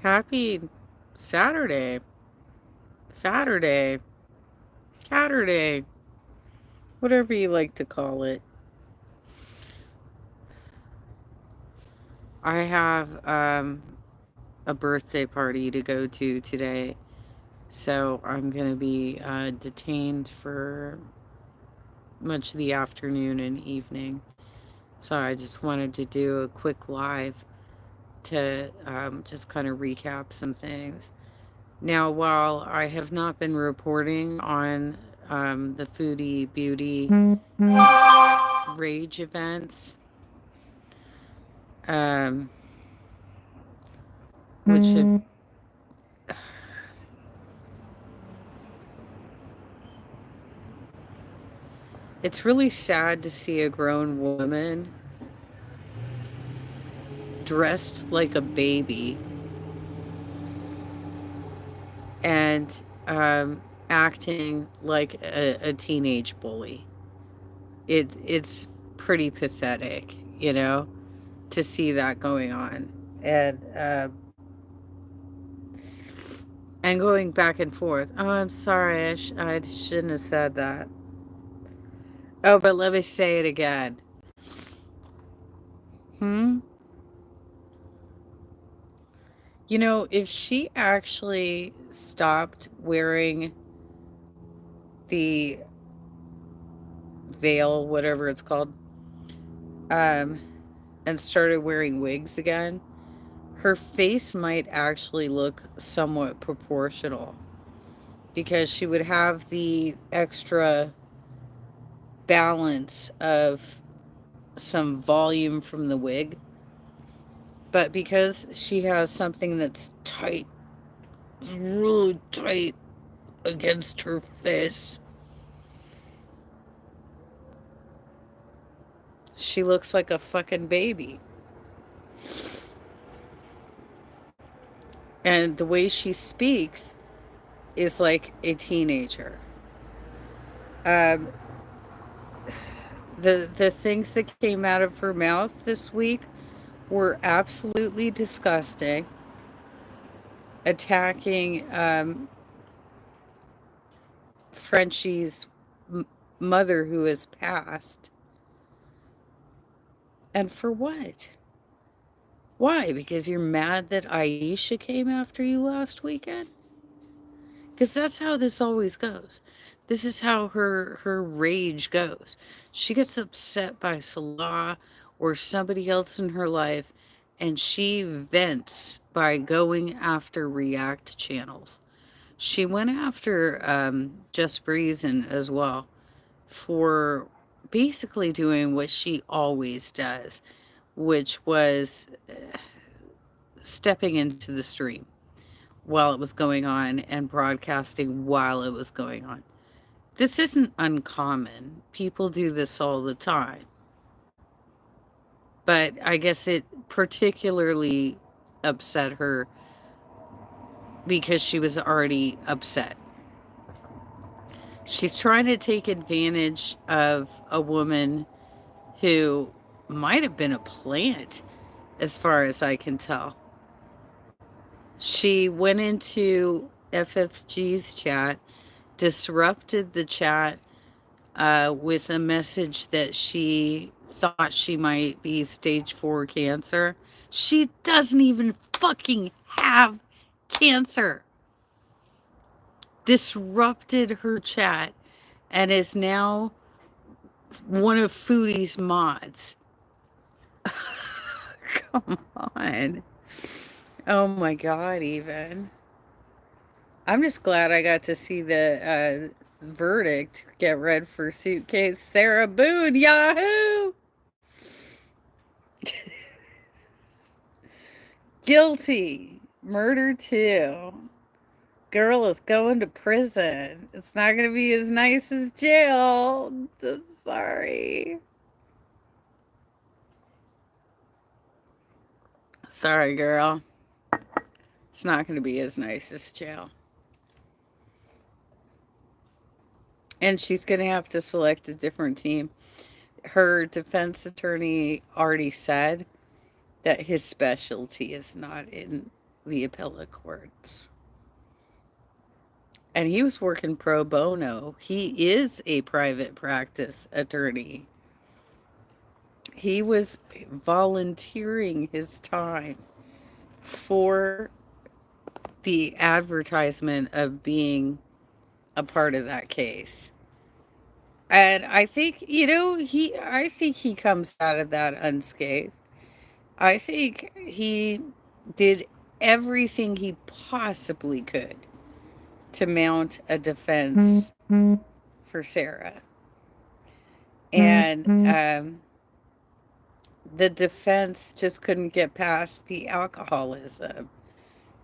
Happy Saturday. Saturday. Saturday. Whatever you like to call it. I have a birthday party to go to today. So I'm going to be detained for much of the afternoon and evening. So I just wanted to do a quick live to just kind of recap some things. Now, while I have not been reporting on the Foodie Beauty Rage events, um, which have, it's really sad to see a grown woman dressed like a baby and acting like a teenage bully. It's pretty pathetic, to see that going on, and going back and forth. Oh, I'm sorry, I shouldn't have said that. Oh, but let me say it again. Hmm. If she actually stopped wearing the veil, whatever it's called, um, and started wearing wigs again, her face might actually look somewhat proportional because she would have the extra balance of some volume from the wig. But because she has something that's tight, really tight against her face, she looks like a fucking baby. And the way she speaks is like a teenager. Um, the things that came out of her mouth this week were absolutely disgusting. Attacking Frenchie's mother who has passed. And for what? Why? Because you're mad that Aisha came after you last weekend? Because that's how this always goes. This is how her rage goes. She gets upset by Salah or somebody else in her life, and she vents by going after React channels. She went after Just Breezing as well for basically doing what she always does, which was stepping into the stream while it was going on and broadcasting while it was going on. This isn't uncommon. People do this all the time. But I guess it particularly upset her because she was already upset. She's trying to take advantage of a woman who might have been a plant, as far as I can tell. She went into FFG's chat, disrupted the chat with a message that she thought she might be stage 4 cancer. She doesn't even fucking have cancer. Disrupted her chat and is now one of Foodie's mods. Come on. Oh my god, even. I'm just glad I got to see the verdict get read for Suitcase Sarah Boone. Yahoo! Guilty. Murder 2. Girl is going to prison. It's not going to be as nice as jail. Sorry. Sorry, girl. It's not going to be as nice as jail. And she's going to have to select a different team. Her defense attorney already said that his specialty is not in the appellate courts. And he was working pro bono. He is a private practice attorney. He was volunteering his time for the advertisement of being a part of that case. And I think, I think he comes out of that unscathed. I think he did everything he possibly could to mount a defense for Sarah. And the defense just couldn't get past the alcoholism,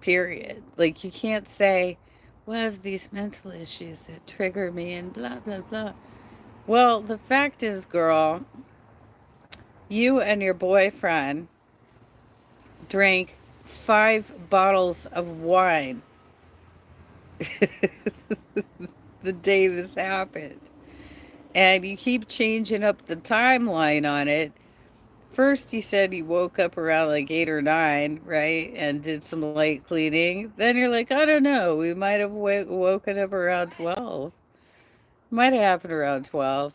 period. Like, you can't say, well, I have these mental issues that trigger me and blah, blah, blah. Well, the fact is, girl, you and your boyfriend drank 5 bottles of wine the day this happened. And you keep changing up the timeline on it. First, you said you woke up around like 8 or 9, right? And did some light cleaning. Then you're like, I don't know. We might have woken up around 12. Might have happened around 12.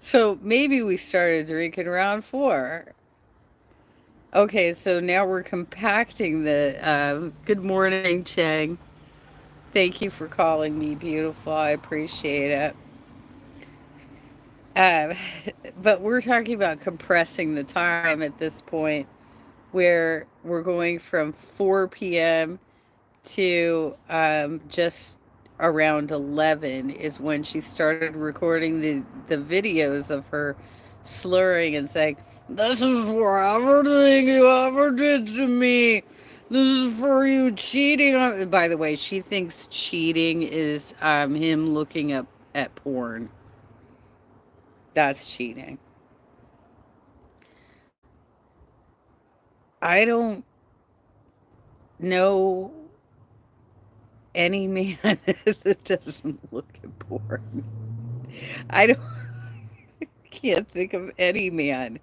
So maybe we started drinking around 4. Okay, so now we're compacting the. Good morning, Chang. Thank you for calling me beautiful. I appreciate it. Um, but we're talking about compressing the time at this point, where we're going from 4 p.m. to just around 11 is when she started recording the videos of her slurring and saying, "This is for everything you ever did to me. This is for you cheating on." By the way, she thinks cheating is him looking up at porn. That's cheating. I don't know any man that doesn't look at porn. I don't can't think of any man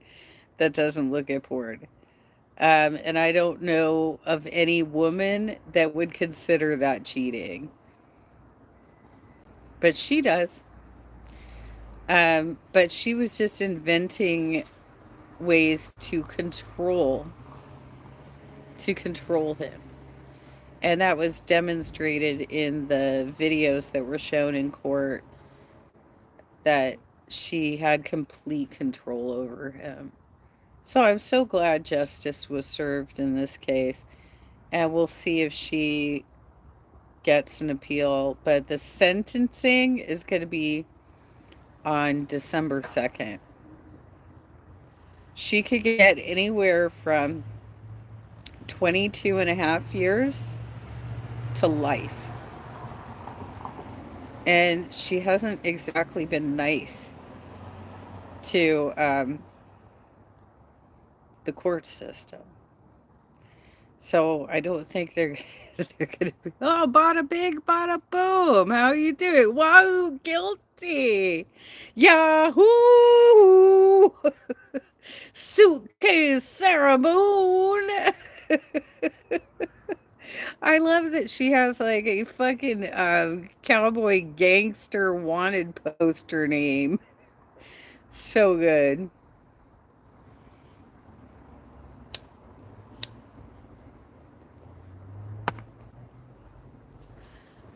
that doesn't look at porn. And I don't know of any woman that would consider that cheating, but she does. But she was just inventing ways to control him. And that was demonstrated in the videos that were shown in court, that she had complete control over him. So I'm so glad justice was served in this case. And we'll see if she gets an appeal. But the sentencing is going to be on December 2nd. She could get anywhere from 22 and a half years to life. And she hasn't exactly been nice to the court system. So I don't think they're they're gonna be, oh, bada bing, bada boom. How you doing? Wow, guilty. Yahoo! Suitcase Sarah Moon. I love that she has like a fucking cowboy gangster wanted poster name. So good.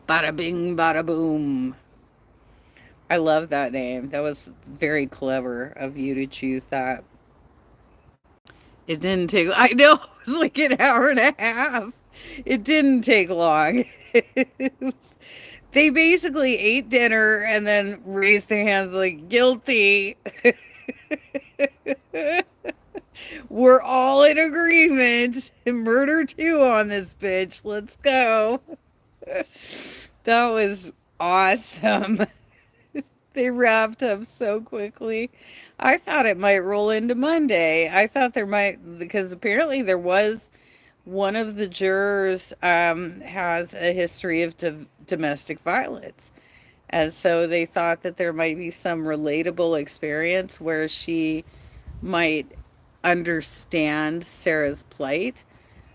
Bada bing, bada boom. I love that name. That was very clever of you to choose that. It didn't take, I know, it was like an hour and a half. It didn't take long. It was, they basically ate dinner and then raised their hands like guilty. We're all in agreement. Murder 2 on this bitch. Let's go. That was awesome. They wrapped up so quickly. I thought it might roll into Monday. I thought there might, because apparently there was one of the jurors has a history of domestic violence. And so they thought that there might be some relatable experience where she might understand Sarah's plight.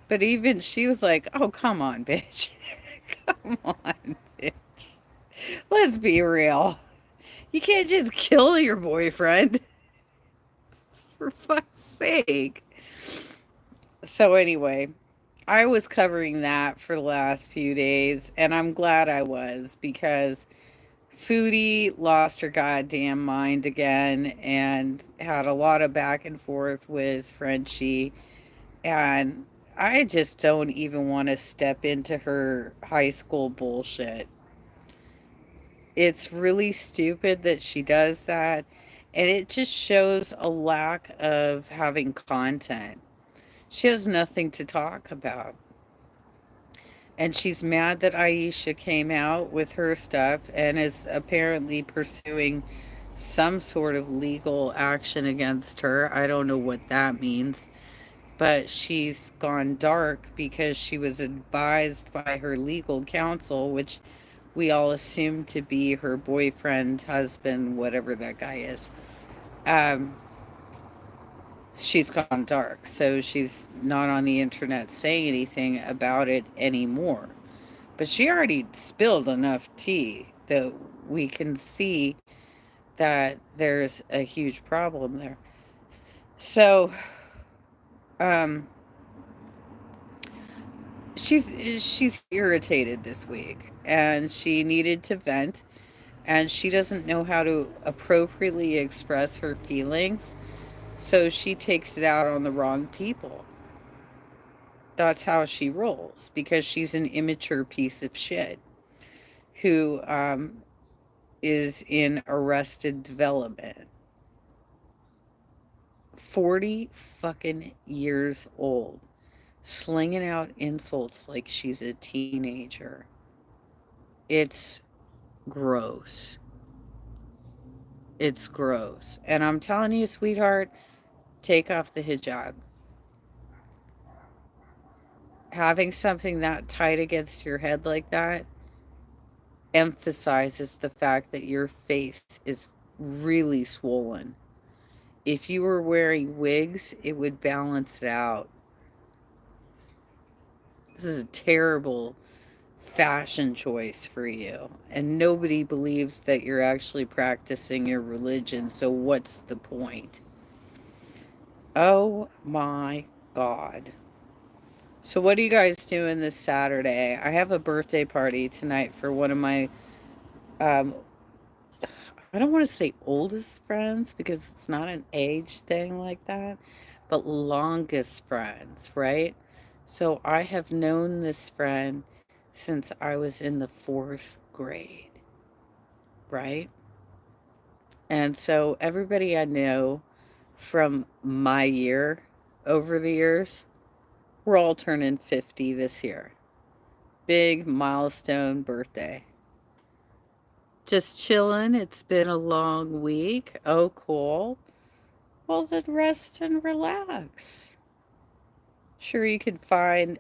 But even she was like, "Oh, come on, bitch. Come on, bitch. Let's be real. You can't just kill your boyfriend, for fuck's sake." So, anyway, I was covering that for the last few days, and I'm glad I was because Foodie lost her goddamn mind again and had a lot of back and forth with Frenchie. And I just don't even want to step into her high school bullshit. It's really stupid that she does that. And it just shows a lack of having content. She has nothing to talk about. And she's mad that Aisha came out with her stuff and is apparently pursuing some sort of legal action against her. I don't know what that means. But she's gone dark because she was advised by her legal counsel, which we all assume to be her boyfriend, husband, whatever that guy is. Um, she's gone dark. So she's not on the internet saying anything about it anymore. But she already spilled enough tea that we can see that there's a huge problem there. So, um, she's irritated this week and she needed to vent and she doesn't know how to appropriately express her feelings, so she takes it out on the wrong people. That's how she rolls because she's an immature piece of shit who is in arrested development. 40 fucking years old, slinging out insults like she's a teenager. It's gross. It's gross. And I'm telling you, sweetheart, take off the hijab. Having something that tight against your head like that emphasizes the fact that your face is really swollen. If you were wearing wigs, it would balance it out. This is a terrible fashion choice for you. And nobody believes that you're actually practicing your religion, so what's the point? Oh my God. So, what are you guys doing this Saturday? I have a birthday party tonight for one of my, um, I don't want to say oldest friends because it's not an age thing like that, but longest friends, right? So, I have known this friend since I was in the fourth grade, right? And so, everybody I know from my year over the years, we're all turning 50 this year. Big milestone birthday. Just chilling. It's been a long week. Oh, cool. Well, then rest and relax. Sure, you can find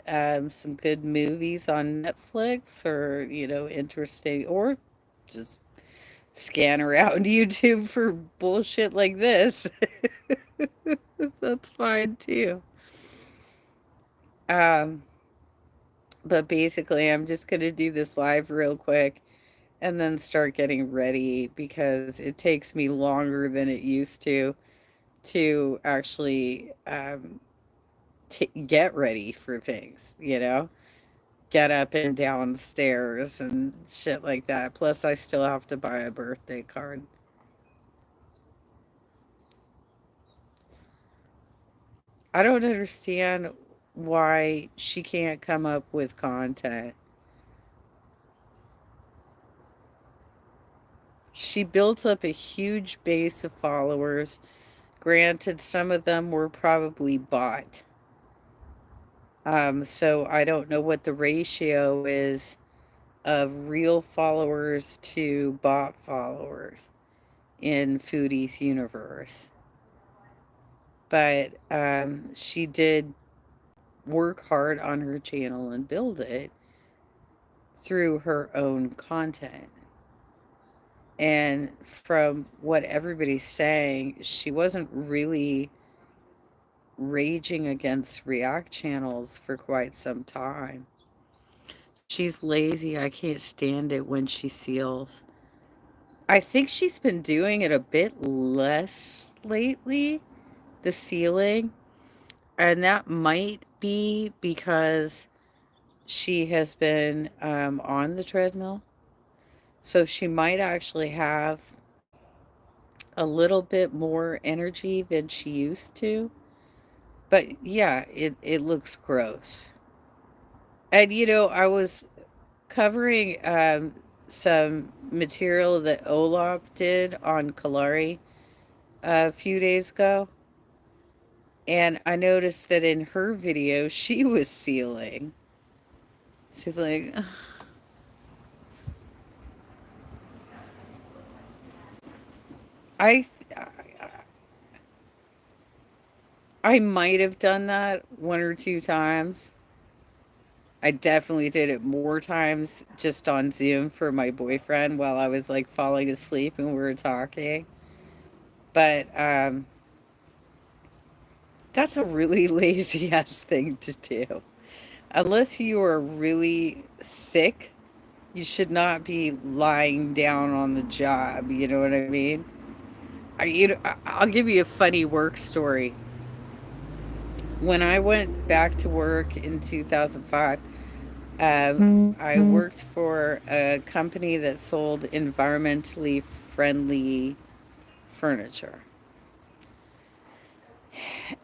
some good movies on Netflix or, interesting, or just scan around YouTube for bullshit like this. That's fine too. Um, but basically, I'm just going to do this live real quick and then start getting ready because it takes me longer than it used to actually get ready for things, get up and down stairs and shit like that. Plus, I still have to buy a birthday card. I don't understand why she can't come up with content. She built up a huge base of followers. Granted, some of them were probably bought. So I don't know what the ratio is of real followers to bot followers in Foodie's universe. But she did work hard on her channel and build it through her own content. And from what everybody's saying, she wasn't really raging against React channels for quite some time. She's lazy. I can't stand it when she seals. I think she's been doing it a bit less lately, the sealing, and that might be because she has been on the treadmill. So she might actually have a little bit more energy than she used to. But yeah, it looks gross. And I was covering some material that Olaf did on Kalari a few days ago. And I noticed that in her video, she was sealing. She's like, I, I might have done that one or two times. I definitely did it more times just on Zoom for my boyfriend while I was like falling asleep and we were talking. But that's a really lazy ass thing to do. Unless you are really sick, you should not be lying down on the job. You know what I mean? I'll give you a funny work story. When I went back to work in 2005, I worked for a company that sold environmentally friendly furniture.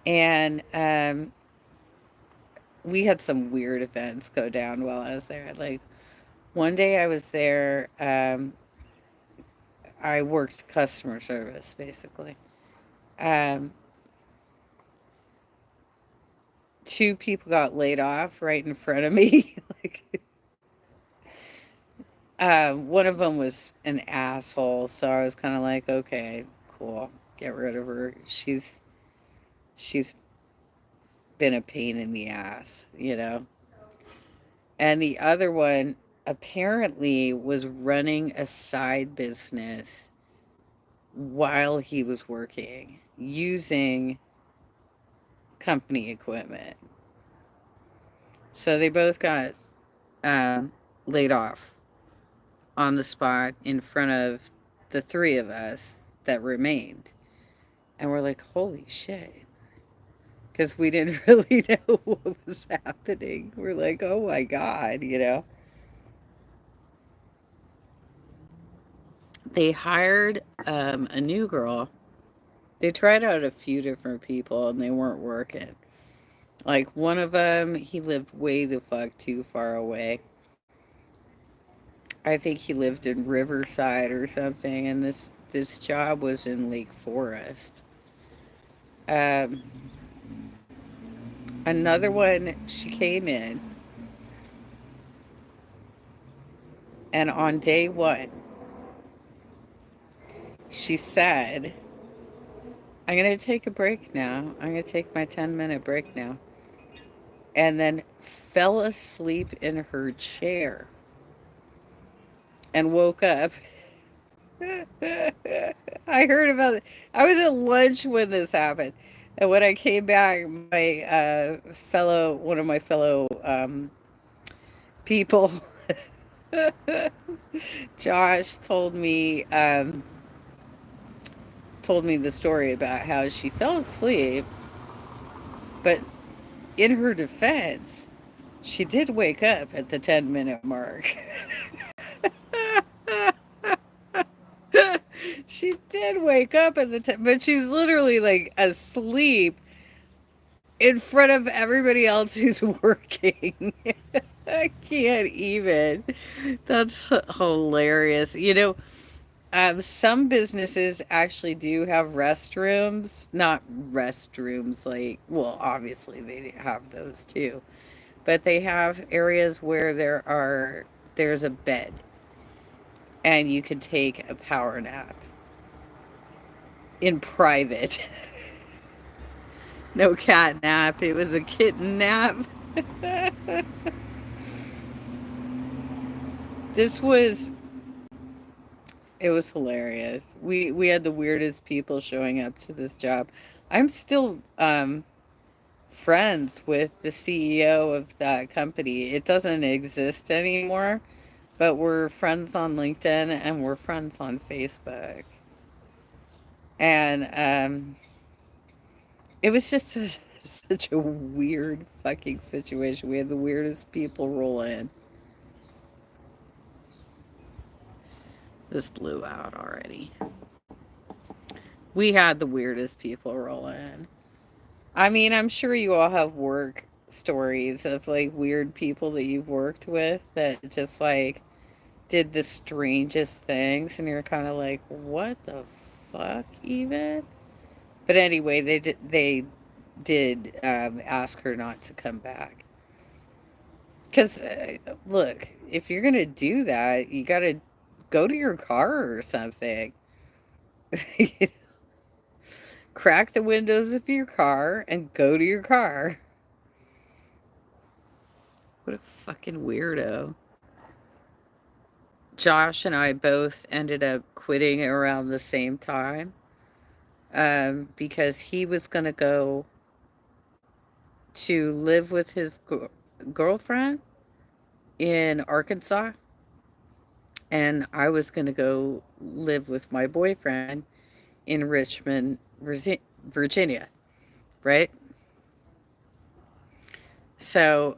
And we had some weird events go down while I was there. Like one day I was there, I worked customer service basically. Um, Two people got laid off right in front of me. like, one of them was an asshole, so I was kind of like, okay, cool, get rid of her. She's been a pain in the ass. And the other one apparently was running a side business while he was working using company equipment. So they both got laid off on the spot in front of the three of us that remained. And we're like, holy shit. Because we didn't really know what was happening. We're like, oh my God. They hired a new girl. They tried out a few different people and they weren't working. Like one of them, he lived way the fuck too far away. I think he lived in Riverside or something, and this job was in Lake Forest. Um, Another one, she came in, and on day one, she said, "I'm gonna take a break now. I'm gonna take my 10-minute break now," and then fell asleep in her chair and woke up. I heard about it. I was at lunch when this happened. And when I came back, one of my fellow people, Josh, told me the story about how she fell asleep, but in her defense, she did wake up at the 10-minute mark. She did wake up at the time, but she was literally like asleep in front of everybody else who's working. I can't even. That's hilarious. Some businesses actually do have restrooms, not restrooms like, well, obviously they have those too, but they have areas where there's a bed and you can take a power nap in private. No cat nap, it was a kitten nap. This was It was hilarious. We had the weirdest people showing up to this job. I'm still friends with the CEO of that company. It doesn't exist anymore, but we're friends on LinkedIn and we're friends on Facebook. And it was just such a weird fucking situation. We had the weirdest people roll in. This blew out already. We had the weirdest people roll in. I mean, I'm sure you all have work stories of like weird people that you've worked with that just like did the strangest things and you're kind of like, what the fuck even? But anyway, they did ask her not to come back. Because, look, if you're going to do that, you got to go to your car or something. Crack the windows of your car and go to your car. What a fucking weirdo. Josh and I both ended up quitting around the same time because he was going to go to live with his girlfriend in Arkansas, and I was going to go live with my boyfriend in Richmond, Virginia, right? So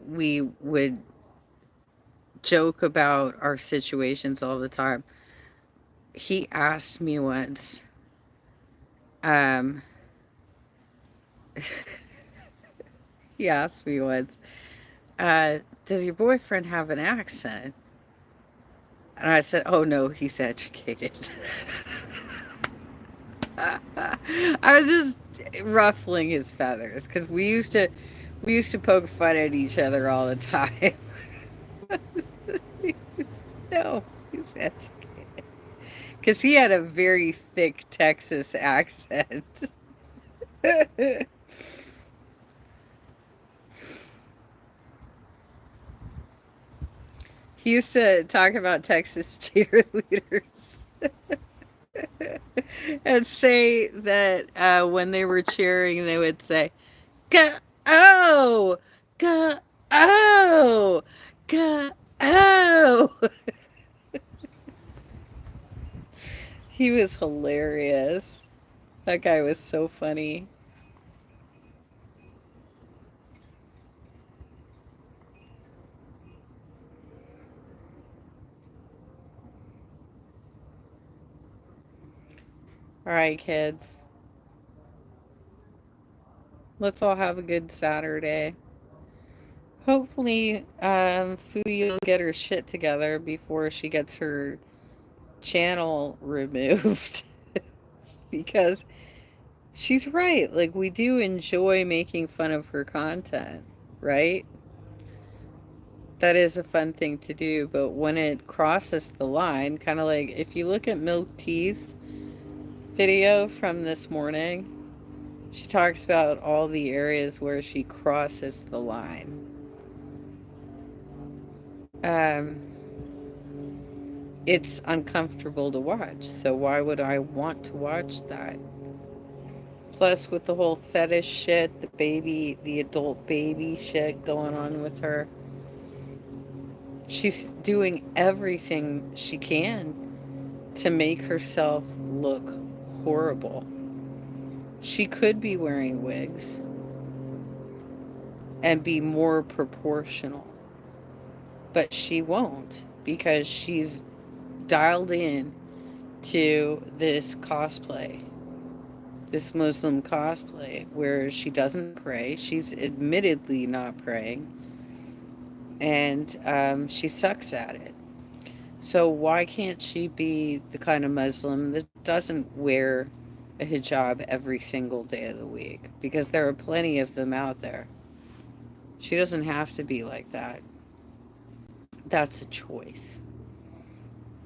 we would joke about our situations all the time. He asked me once, um, he asked me once, does your boyfriend have an accent? And I said, oh no, he's educated. I was just ruffling his feathers because we used to poke fun at each other all the time. No, he's educated because he had a very thick Texas accent. He used to talk about Texas cheerleaders and say that when they were cheering, they would say, "Go, oh, go, oh, go, oh." He was hilarious. That guy was so funny. All right, kids. Let's all have a good Saturday. Hopefully, Foodie will get her shit together before she gets her channel removed. Because she's right. Like, we do enjoy making fun of her content, right? That is a fun thing to do. But when it crosses the line, kind of like if you look at Milk Tea's video from this morning, she talks about all the areas where she crosses the line. Um, it's uncomfortable to watch. So why would I want to watch that? Plus, with the whole fetish shit, the adult baby shit going on with her, she's doing everything she can to make herself look horrible. She could be wearing wigs and be more proportional, but she won't because she's dialed in to this cosplay, this Muslim cosplay, where she doesn't pray. She's admittedly not praying, and she sucks at it. So why can't she be the kind of Muslim that doesn't wear a hijab every single day of the week? Because there are plenty of them out there. She doesn't have to be like that. That's a choice,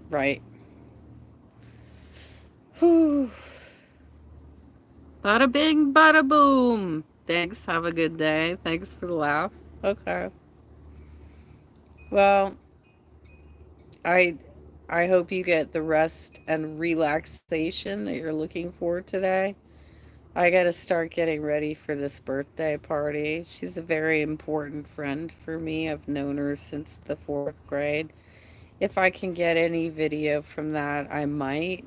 right? Whew. Bada bing, bada boom. Thanks. Have a good day. Thanks for the laughs. Okay. Well, I I hope you get the rest and relaxation that you're looking for today. I got to start getting ready for this birthday party. She's a very important friend for me. I've known her since the fourth grade. If I can get any video from that, I might.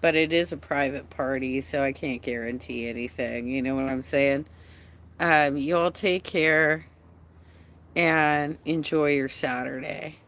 But it is a private party, so I can't guarantee anything. You know what I'm saying? You all take care and enjoy your Saturday.